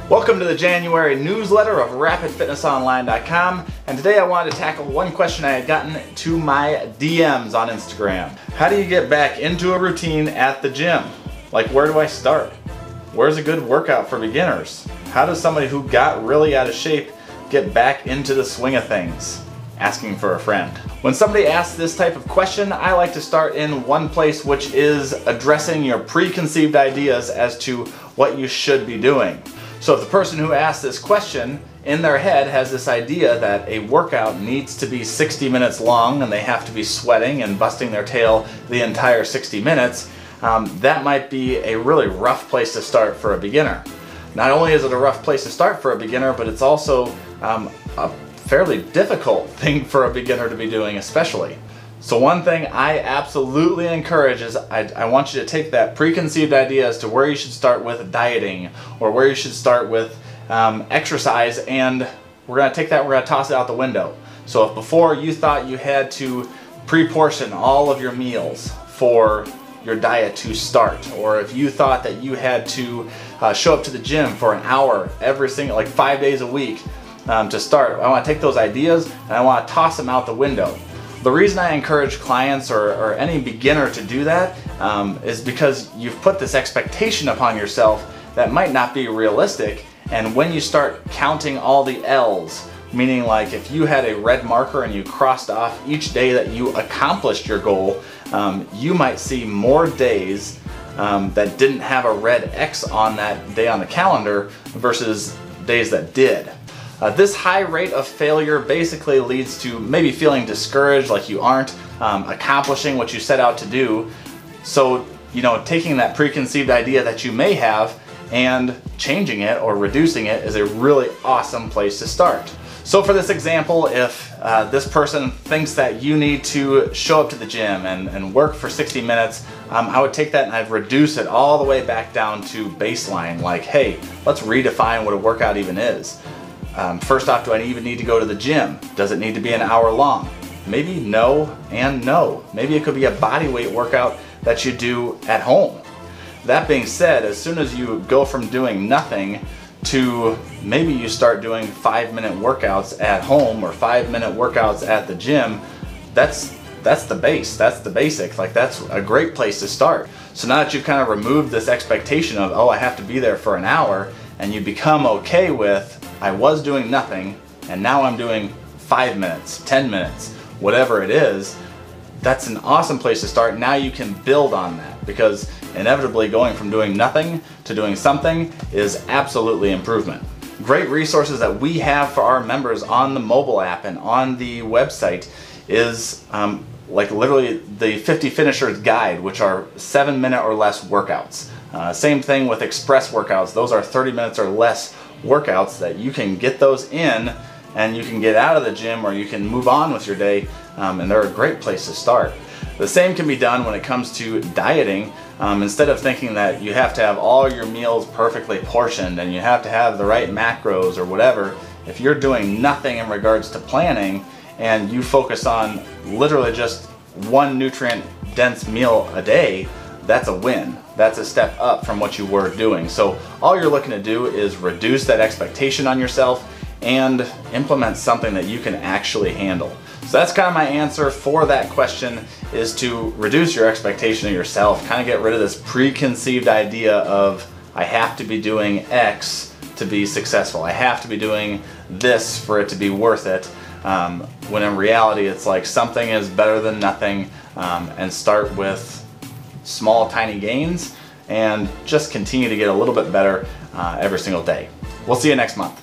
Welcome to the January newsletter of RapidFitnessOnline.com, and today I wanted to tackle one question I had gotten to my DMs on Instagram. How do you get back into a routine at the gym? Like, where do I start? Where's a good workout for beginners? How does somebody who got really out of shape get back into the swing of things? Asking for a friend. When somebody asks this type of question, I like to start in one place, which is addressing your preconceived ideas as to what you should be doing. So if the person who asked this question in their head has this idea that a workout needs to be 60 minutes long and they have to be sweating and busting their tail the entire 60 minutes, that might be a really rough place to start for a beginner. Not only is it a rough place to start for a beginner, but it's also a fairly difficult thing for a beginner to be doing especially. So one thing I absolutely encourage is I want you to take that preconceived idea as to where you should start with dieting or where you should start with exercise, and we're going to toss it out the window. So if before you thought you had to pre-portion all of your meals for your diet to start, or if you thought that you had to show up to the gym for an hour every single, like 5 days a week to start, I want to take those ideas and I want to toss them out the window. The reason I encourage clients or any beginner to do that is because you've put this expectation upon yourself that might not be realistic, and when you start counting all the L's, meaning like if you had a red marker and you crossed off each day that you accomplished your goal, you might see more days that didn't have a red X on that day on the calendar versus days that did. This high rate of failure basically leads to maybe feeling discouraged, like you aren't accomplishing what you set out to do. So, taking that preconceived idea that you may have and changing it or reducing it is a really awesome place to start. So for this example, if this person thinks that you need to show up to the gym and work for 60 minutes, I would take that and I'd reduce it all the way back down to baseline. Like, hey, let's redefine what a workout even is. First off, do I even need to go to the gym? Does it need to be an hour long? Maybe no and no. Maybe it could be a body weight workout that you do at home. That being said, as soon as you go from doing nothing to maybe you start doing 5-minute workouts at home or 5-minute workouts at the gym, that's the base, that's the basic. Like, that's a great place to start. So now that you've kind of removed this expectation of, oh, I have to be there for an hour, and you become okay with, I was doing nothing and now I'm doing 5 minutes, 10 minutes, whatever it is, that's an awesome place to start. Now you can build on that, because inevitably going from doing nothing to doing something is absolutely improvement. Great resources that we have for our members on the mobile app and on the website is like literally the 50 Finishers Guide, which are 7-minute or less workouts. Same thing with express workouts. Those are 30 minutes or less workouts that you can get those in and you can get out of the gym, or you can move on with your day, and they're a great place to start. The same can be done when it comes to dieting. Instead of thinking that you have to have all your meals perfectly portioned and you have to have the right macros or whatever, if you're doing nothing in regards to planning and you focus on literally just one nutrient dense meal a day, that's a win. That's a step up from what you were doing. So all you're looking to do is reduce that expectation on yourself and implement something that you can actually handle. So that's kind of my answer for that question, is to reduce your expectation of yourself, kind of get rid of this preconceived idea of I have to be doing X to be successful. I have to be doing this for it to be worth it. When in reality it's like something is better than nothing, and start with small tiny gains and just continue to get a little bit better every single day. We'll see you next month.